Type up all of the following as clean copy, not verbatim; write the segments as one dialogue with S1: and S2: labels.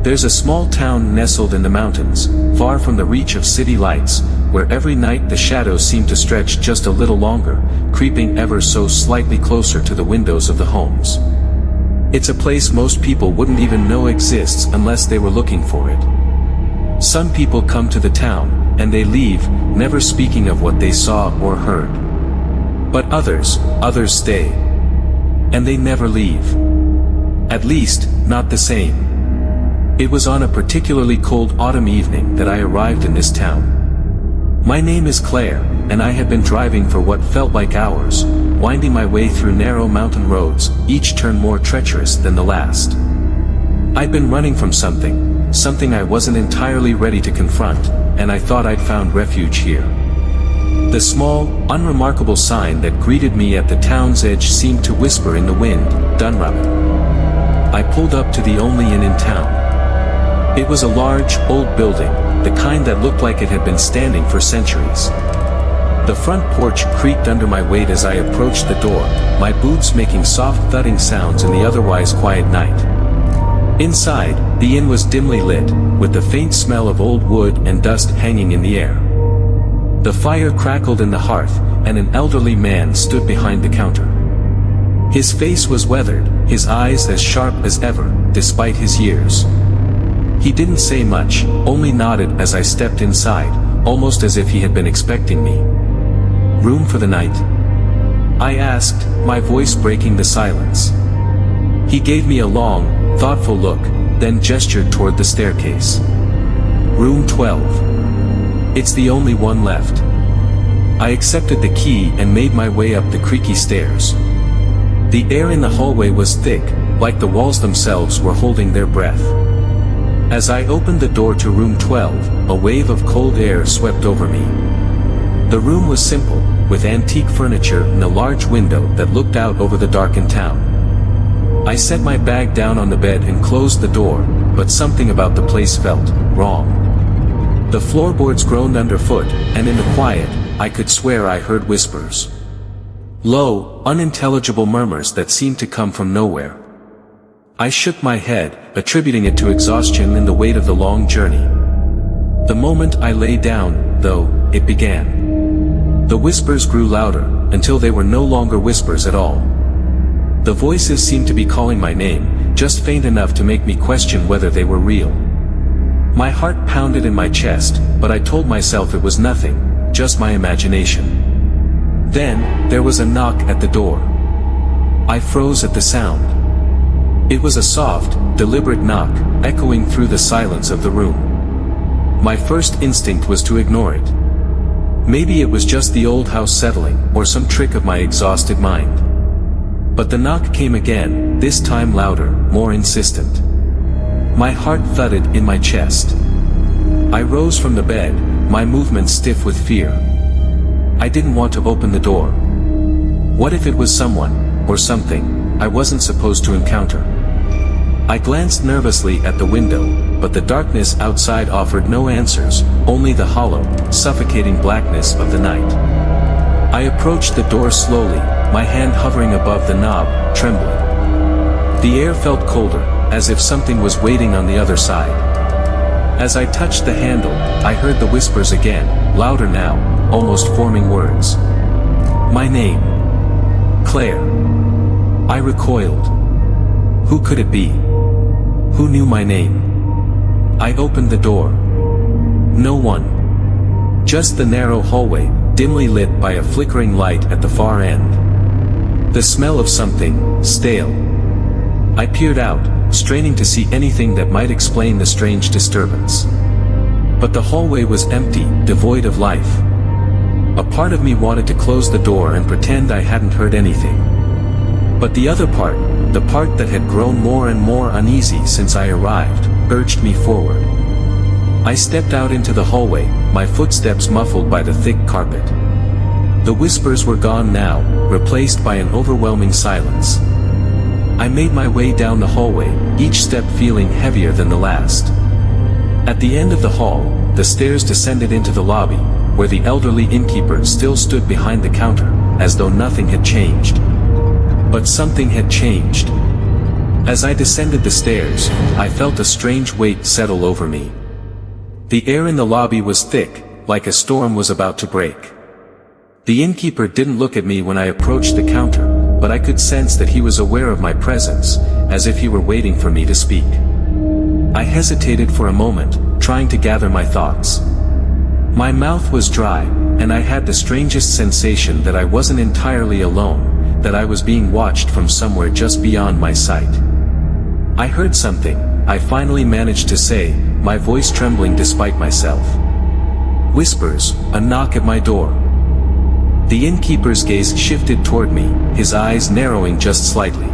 S1: There's a small town nestled in the mountains, far from the reach of city lights, where every night the shadows seem to stretch just a little longer, creeping ever so slightly closer to the windows of the homes. It's a place most people wouldn't even know exists unless they were looking for it. Some people come to the town, and they leave, never speaking of what they saw or heard. But others stay. And they never leave. At least, not the same. It was on a particularly cold autumn evening that I arrived in this town. My name is Claire, and I had been driving for what felt like hours, winding my way through narrow mountain roads, each turn more treacherous than the last. I'd been running from something I wasn't entirely ready to confront, and I thought I'd found refuge here. The small, unremarkable sign that greeted me at the town's edge seemed to whisper in the wind, "Dunrobin." I pulled up to the only inn in town. It was a large, old building, the kind that looked like it had been standing for centuries. The front porch creaked under my weight as I approached the door, my boots making soft thudding sounds in the otherwise quiet night. Inside, the inn was dimly lit, with the faint smell of old wood and dust hanging in the air. The fire crackled in the hearth, and an elderly man stood behind the counter. His face was weathered, his eyes as sharp as ever, despite his years. He didn't say much, only nodded as I stepped inside, almost as if he had been expecting me. "Room for the night?" I asked, my voice breaking the silence. He gave me a long, thoughtful look, then gestured toward the staircase. "Room 12. It's the only one left." I accepted the key and made my way up the creaky stairs. The air in the hallway was thick, like the walls themselves were holding their breath. As I opened the door to room 12, a wave of cold air swept over me. The room was simple, with antique furniture and a large window that looked out over the darkened town. I set my bag down on the bed and closed the door, but something about the place felt wrong. The floorboards groaned underfoot, and in the quiet, I could swear I heard whispers. Low, unintelligible murmurs that seemed to come from nowhere. I shook my head, attributing it to exhaustion and the weight of the long journey. The moment I lay down, though, it began. The whispers grew louder, until they were no longer whispers at all. The voices seemed to be calling my name, just faint enough to make me question whether they were real. My heart pounded in my chest, but I told myself it was nothing, just my imagination. Then, there was a knock at the door. I froze at the sound. It was a soft, deliberate knock, echoing through the silence of the room. My first instinct was to ignore it. Maybe it was just the old house settling, or some trick of my exhausted mind. But the knock came again, this time louder, more insistent. My heart thudded in my chest. I rose from the bed, my movements stiff with fear. I didn't want to open the door. What if it was someone, or something, I wasn't supposed to encounter? I glanced nervously at the window, but the darkness outside offered no answers, only the hollow, suffocating blackness of the night. I approached the door slowly, my hand hovering above the knob, trembling. The air felt colder, as if something was waiting on the other side. As I touched the handle, I heard the whispers again, louder now, almost forming words. My name. Claire. I recoiled. Who could it be? Who knew my name? I opened the door. No one. Just the narrow hallway, dimly lit by a flickering light at the far end. The smell of something, stale. I peered out, straining to see anything that might explain the strange disturbance. But the hallway was empty, devoid of life. A part of me wanted to close the door and pretend I hadn't heard anything. But the other part, the part that had grown more and more uneasy since I arrived, urged me forward. I stepped out into the hallway, my footsteps muffled by the thick carpet. The whispers were gone now, replaced by an overwhelming silence. I made my way down the hallway, each step feeling heavier than the last. At the end of the hall, the stairs descended into the lobby, where the elderly innkeeper still stood behind the counter, as though nothing had changed. But something had changed. As I descended the stairs, I felt a strange weight settle over me. The air in the lobby was thick, like a storm was about to break. The innkeeper didn't look at me when I approached the counter, but I could sense that he was aware of my presence, as if he were waiting for me to speak. I hesitated for a moment, trying to gather my thoughts. My mouth was dry, and I had the strangest sensation that I wasn't entirely alone, that I was being watched from somewhere just beyond my sight. I heard something, I finally managed to say, my voice trembling despite myself. Whispers, a knock at my door. The innkeeper's gaze shifted toward me, his eyes narrowing just slightly.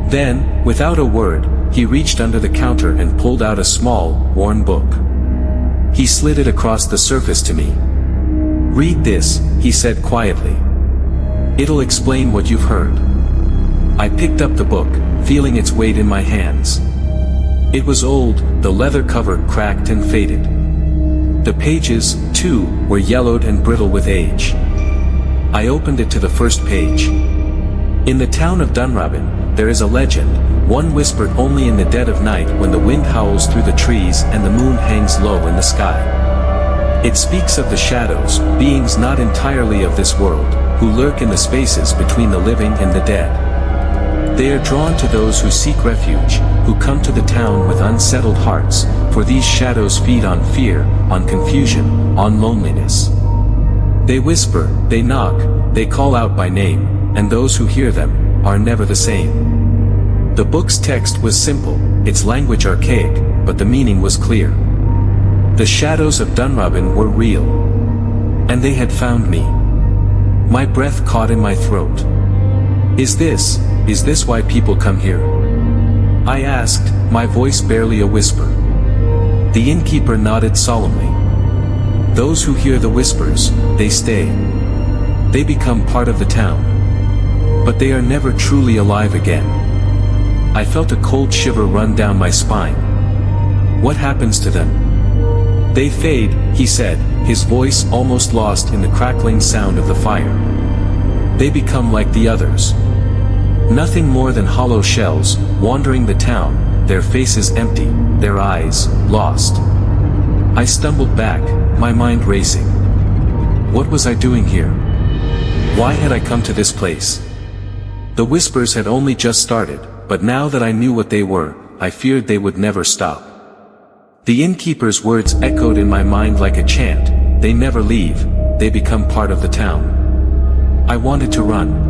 S1: Then, without a word, he reached under the counter and pulled out a small, worn book. He slid it across the surface to me. "Read this," he said quietly. "It'll explain what you've heard." I picked up the book, feeling its weight in my hands. It was old, the leather cover cracked and faded. The pages, too, were yellowed and brittle with age. I opened it to the first page. In the town of Dunrobin, there is a legend, one whispered only in the dead of night when the wind howls through the trees and the moon hangs low in the sky. It speaks of the shadows, beings not entirely of this world, who lurk in the spaces between the living and the dead. They are drawn to those who seek refuge, who come to the town with unsettled hearts, for these shadows feed on fear, on confusion, on loneliness. They whisper, they knock, they call out by name, and those who hear them, are never the same. The book's text was simple, its language archaic, but the meaning was clear. The shadows of Dunrobin were real. And they had found me. My breath caught in my throat. Is this why people come here?" I asked, my voice barely a whisper. The innkeeper nodded solemnly. "Those who hear the whispers, they stay. They become part of the town. But they are never truly alive again." I felt a cold shiver run down my spine. "What happens to them?" "They fade," he said, his voice almost lost in the crackling sound of the fire. "They become like the others. Nothing more than hollow shells, wandering the town, their faces empty, their eyes, lost." I stumbled back, my mind racing. What was I doing here? Why had I come to this place? The whispers had only just started, but now that I knew what they were, I feared they would never stop. The innkeeper's words echoed in my mind like a chant, they never leave, they become part of the town. I wanted to run.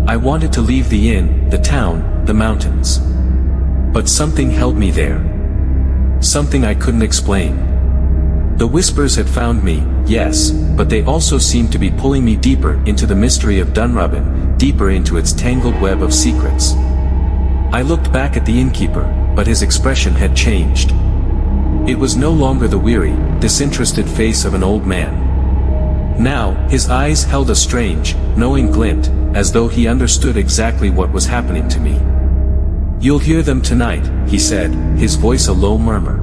S1: I wanted to leave the inn, the town, the mountains. But something held me there. Something I couldn't explain. The whispers had found me, yes, but they also seemed to be pulling me deeper into the mystery of Dunrobin, deeper into its tangled web of secrets. I looked back at the innkeeper, but his expression had changed. It was no longer the weary, disinterested face of an old man. Now, his eyes held a strange, knowing glint, as though he understood exactly what was happening to me. "You'll hear them tonight," he said, his voice a low murmur.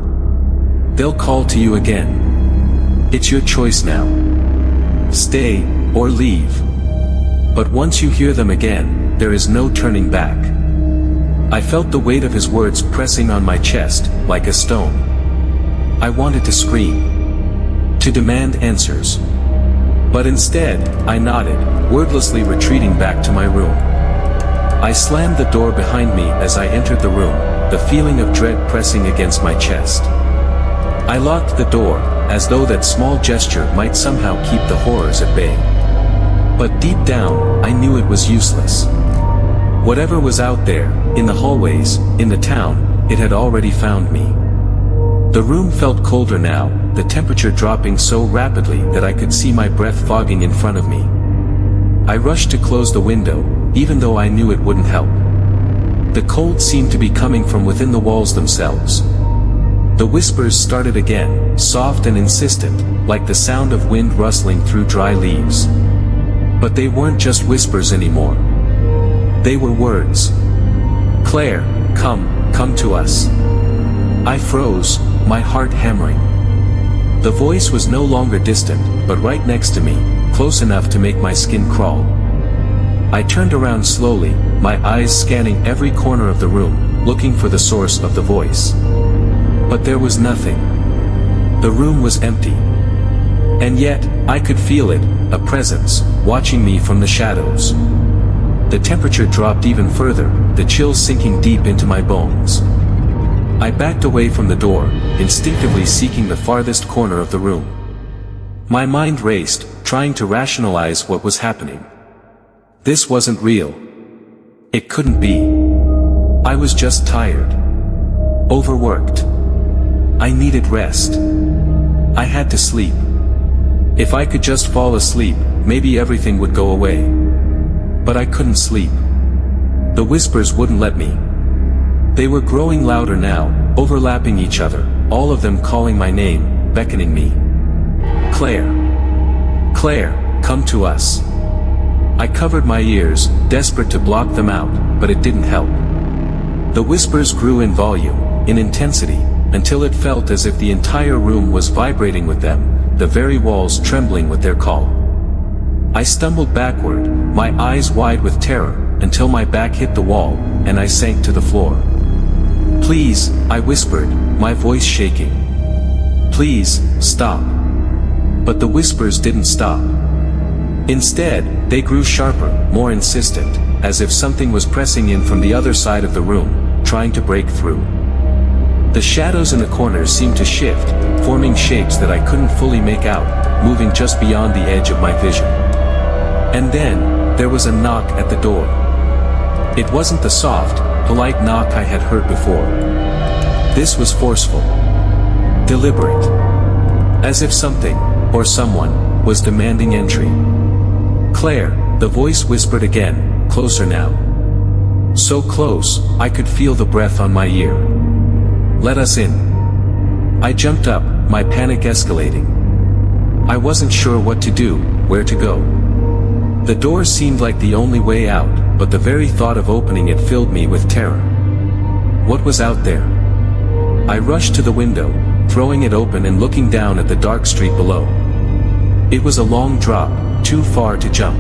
S1: "They'll call to you again. It's your choice now. Stay, or leave. But once you hear them again, there is no turning back." I felt the weight of his words pressing on my chest, like a stone. I wanted to scream. To demand answers. But instead, I nodded, wordlessly retreating back to my room. I slammed the door behind me as I entered the room, the feeling of dread pressing against my chest. I locked the door, as though that small gesture might somehow keep the horrors at bay. But deep down, I knew it was useless. Whatever was out there, in the hallways, in the town, it had already found me. The room felt colder now, the temperature dropping so rapidly that I could see my breath fogging in front of me. I rushed to close the window, even though I knew it wouldn't help. The cold seemed to be coming from within the walls themselves. The whispers started again, soft and insistent, like the sound of wind rustling through dry leaves. But they weren't just whispers anymore. They were words. "Claire, come to us." I froze, my heart hammering. The voice was no longer distant, but right next to me, close enough to make my skin crawl. I turned around slowly, my eyes scanning every corner of the room, looking for the source of the voice. But there was nothing. The room was empty. And yet, I could feel it, a presence, watching me from the shadows. The temperature dropped even further, the chills sinking deep into my bones. I backed away from the door, instinctively seeking the farthest corner of the room. My mind raced, trying to rationalize what was happening. This wasn't real. It couldn't be. I was just tired. Overworked. I needed rest. I had to sleep. If I could just fall asleep, maybe everything would go away. But I couldn't sleep. The whispers wouldn't let me. They were growing louder now, overlapping each other, all of them calling my name, beckoning me. Claire. Claire, come to us. I covered my ears, desperate to block them out, but it didn't help. The whispers grew in volume, in intensity, until it felt as if the entire room was vibrating with them, the very walls trembling with their call. I stumbled backward, my eyes wide with terror, until my back hit the wall, and I sank to the floor. Please, I whispered, my voice shaking. Please, stop. But the whispers didn't stop. Instead, they grew sharper, more insistent, as if something was pressing in from the other side of the room, trying to break through. The shadows in the corners seemed to shift, forming shapes that I couldn't fully make out, moving just beyond the edge of my vision. And then, there was a knock at the door. It wasn't the soft, polite knock I had heard before. This was forceful. Deliberate. As if something, or someone, was demanding entry. Claire, the voice whispered again, closer now. So close, I could feel the breath on my ear. Let us in. I jumped up, my panic escalating. I wasn't sure what to do, where to go. The door seemed like the only way out, but the very thought of opening it filled me with terror. What was out there? I rushed to the window, throwing it open and looking down at the dark street below. It was a long drop, too far to jump.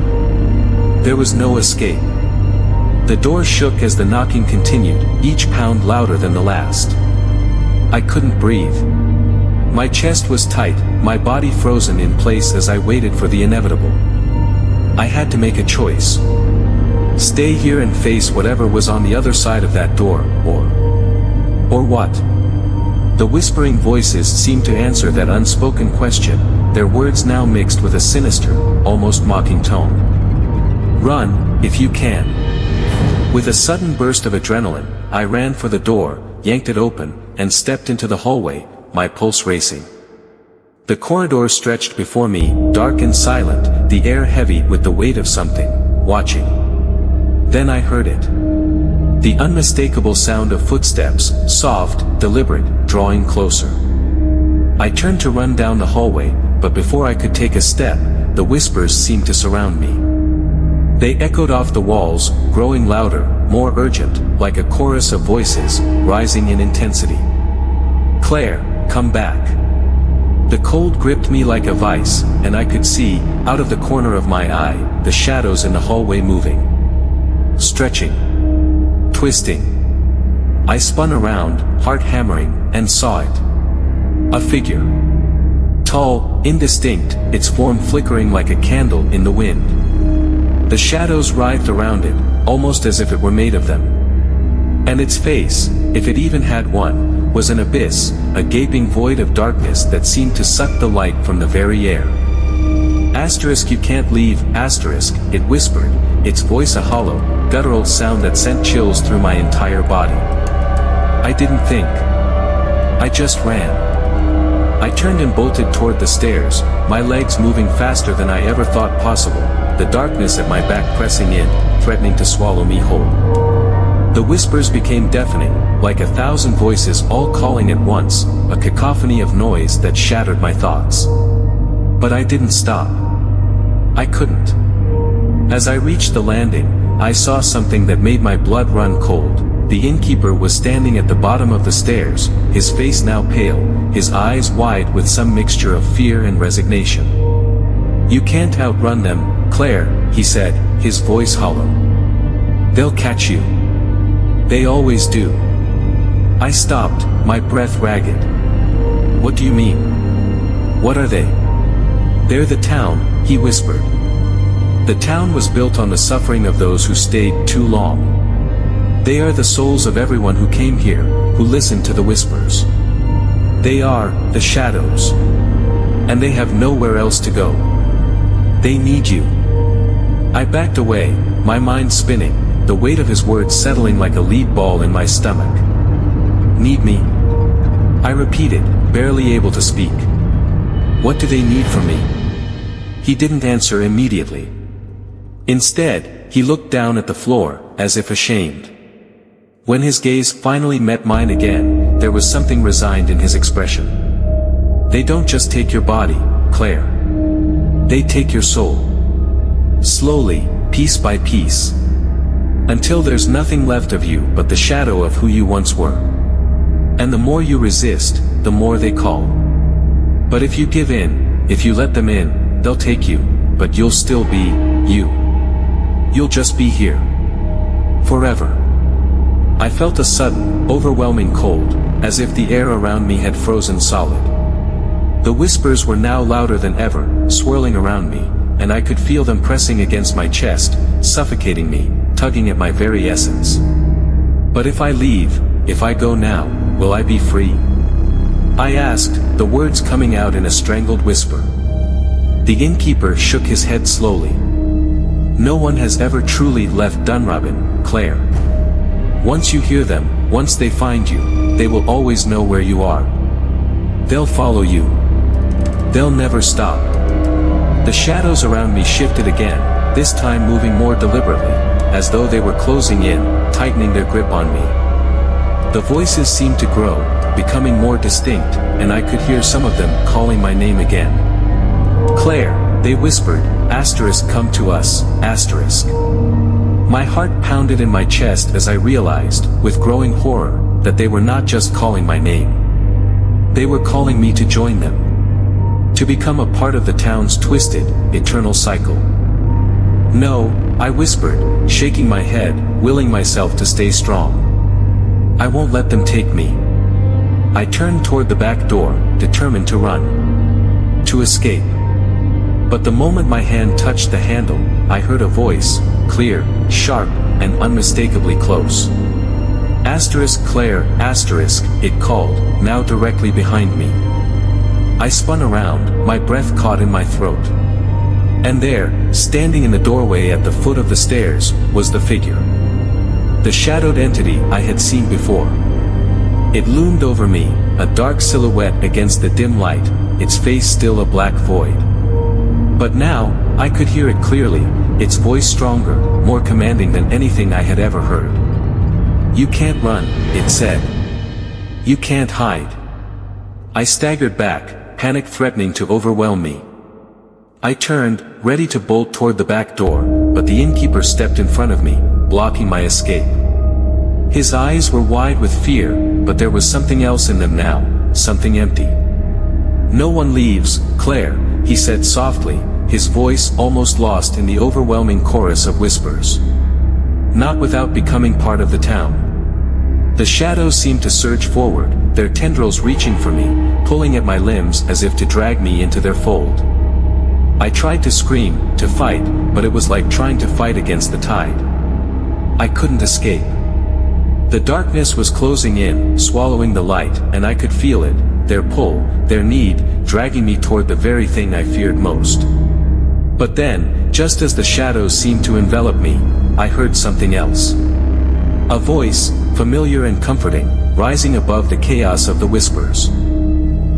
S1: There was no escape. The door shook as the knocking continued, each pound louder than the last. I couldn't breathe. My chest was tight, my body frozen in place as I waited for the inevitable. I had to make a choice. Stay here and face whatever was on the other side of that door, or what? The whispering voices seemed to answer that unspoken question, their words now mixed with a sinister, almost mocking tone. Run, if you can. With a sudden burst of adrenaline, I ran for the door, yanked it open, and stepped into the hallway, my pulse racing. The corridor stretched before me, dark and silent, the air heavy with the weight of something, watching. Then I heard it. The unmistakable sound of footsteps, soft, deliberate, drawing closer. I turned to run down the hallway, but before I could take a step, the whispers seemed to surround me. They echoed off the walls, growing louder, more urgent, like a chorus of voices, rising in intensity. Claire, come back. The cold gripped me like a vice, and I could see, out of the corner of my eye, the shadows in the hallway moving. Stretching. Twisting. I spun around, heart hammering, and saw it. A figure. Tall, indistinct, its form flickering like a candle in the wind. The shadows writhed around it, almost as if it were made of them. And its face, if it even had one, was an abyss, a gaping void of darkness that seemed to suck the light from the very air. Asterisk, you can't leave, asterisk, it whispered, its voice a hollow, guttural sound that sent chills through my entire body. I didn't think. I just ran. I turned and bolted toward the stairs, my legs moving faster than I ever thought possible, the darkness at my back pressing in, threatening to swallow me whole. The whispers became deafening, like 1,000 voices all calling at once, a cacophony of noise that shattered my thoughts. But I didn't stop. I couldn't. As I reached the landing, I saw something that made my blood run cold. The innkeeper was standing at the bottom of the stairs, his face now pale, his eyes wide with some mixture of fear and resignation. You can't outrun them, Claire, he said, his voice hollow. "They'll catch you. They always do." I stopped, my breath ragged. "What do you mean? What are they?" "They're the town," he whispered. "The town was built on the suffering of those who stayed too long. They are the souls of everyone who came here, who listened to the whispers. They are the shadows. And they have nowhere else to go. They need you." I backed away, my mind spinning, the weight of his words settling like a lead ball in my stomach. "Need me?" I repeated, barely able to speak. "What do they need from me?" He didn't answer immediately. Instead, he looked down at the floor, as if ashamed. When his gaze finally met mine again, there was something resigned in his expression. "They don't just take your body, Claire. They take your soul. Slowly, piece by piece. Until there's nothing left of you but the shadow of who you once were. And the more you resist, the more they call. But if you give in, if you let them in, they'll take you, but you'll still be, you. You'll just be here. Forever." I felt a sudden, overwhelming cold, as if the air around me had frozen solid. The whispers were now louder than ever, swirling around me, and I could feel them pressing against my chest, suffocating me, tugging at my very essence. "But if I leave, if I go now, will I be free?" I asked, the words coming out in a strangled whisper. The innkeeper shook his head slowly. "No one has ever truly left Dunrobin, Claire. Once you hear them, once they find you, they will always know where you are. They'll follow you. They'll never stop." The shadows around me shifted again, this time moving more deliberately, as though they were closing in, tightening their grip on me. The voices seemed to grow, becoming more distinct, and I could hear some of them calling my name again. "Claire," they whispered, "asterisk come to us, asterisk." My heart pounded in my chest as I realized, with growing horror, that they were not just calling my name. They were calling me to join them. To become a part of the town's twisted, eternal cycle. "No," I whispered, shaking my head, willing myself to stay strong. "I won't let them take me." I turned toward the back door, determined to run. To escape. But the moment my hand touched the handle, I heard a voice, clear, sharp, and unmistakably close. "Asterisk Claire, asterisk," it called, now directly behind me. I spun around, my breath caught in my throat. And there, standing in the doorway at the foot of the stairs, was the figure. The shadowed entity I had seen before. It loomed over me, a dark silhouette against the dim light, its face still a black void. But now, I could hear it clearly, its voice stronger, more commanding than anything I had ever heard. "You can't run," it said. "You can't hide." I staggered back, panic threatening to overwhelm me. I turned, ready to bolt toward the back door, but the innkeeper stepped in front of me, blocking my escape. His eyes were wide with fear, but there was something else in them now, something empty. "No one leaves, Claire," he said softly, his voice almost lost in the overwhelming chorus of whispers. "Not without becoming part of the town." The shadows seemed to surge forward, their tendrils reaching for me, pulling at my limbs as if to drag me into their fold. I tried to scream, to fight, but it was like trying to fight against the tide. I couldn't escape. The darkness was closing in, swallowing the light, and I could feel it, their pull, their need, dragging me toward the very thing I feared most. But then, just as the shadows seemed to envelop me, I heard something else. A voice, familiar and comforting, rising above the chaos of the whispers.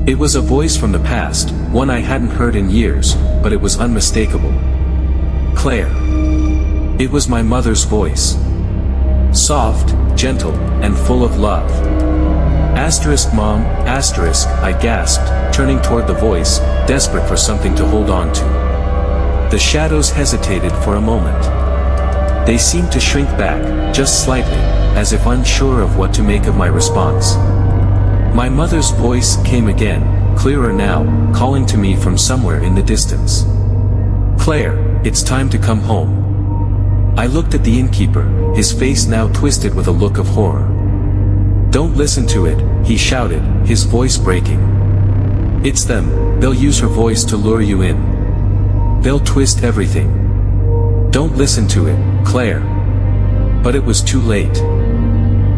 S1: It was a voice from the past, one I hadn't heard in years, but it was unmistakable. Claire. It was my mother's voice. Soft, gentle, and full of love. Asterisk Mom, asterisk, I gasped, turning toward the voice, desperate for something to hold on to. The shadows hesitated for a moment. They seemed to shrink back, just slightly, as if unsure of what to make of my response. My mother's voice came again, clearer now, calling to me from somewhere in the distance. Claire, it's time to come home. I looked at the innkeeper, his face now twisted with a look of horror. "Don't listen to it," he shouted, his voice breaking. "It's them, they'll use her voice to lure you in. They'll twist everything. Don't listen to it, Claire." But it was too late.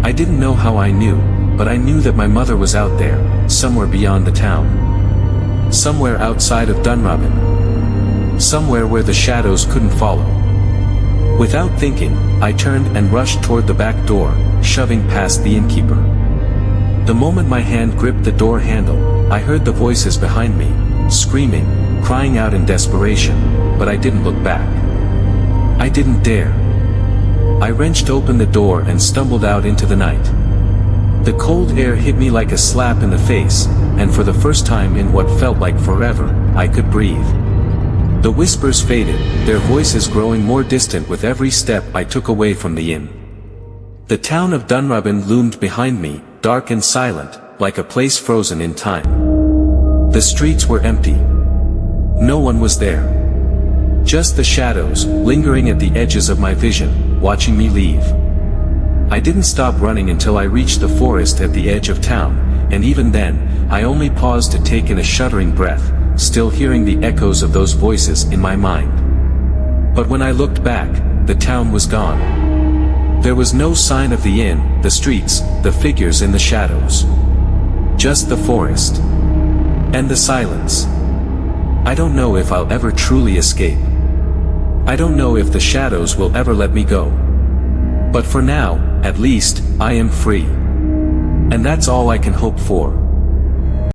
S1: I didn't know how I knew, but I knew that my mother was out there, somewhere beyond the town. Somewhere outside of Dunrobin. Somewhere where the shadows couldn't follow. Without thinking, I turned and rushed toward the back door, shoving past the innkeeper. The moment my hand gripped the door handle, I heard the voices behind me, screaming, crying out in desperation, but I didn't look back. I didn't dare. I wrenched open the door and stumbled out into the night. The cold air hit me like a slap in the face, and for the first time in what felt like forever, I could breathe. The whispers faded, their voices growing more distant with every step I took away from the inn. The town of Dunrobin loomed behind me, dark and silent, like a place frozen in time. The streets were empty. No one was there. Just the shadows, lingering at the edges of my vision, watching me leave. I didn't stop running until I reached the forest at the edge of town, and even then, I only paused to take in a shuddering breath, still hearing the echoes of those voices in my mind. But when I looked back, the town was gone. There was no sign of the inn, the streets, the figures in the shadows. Just the forest. And the silence. I don't know if I'll ever truly escape. I don't know if the shadows will ever let me go. But for now, at least, I am free. And that's all I can hope for.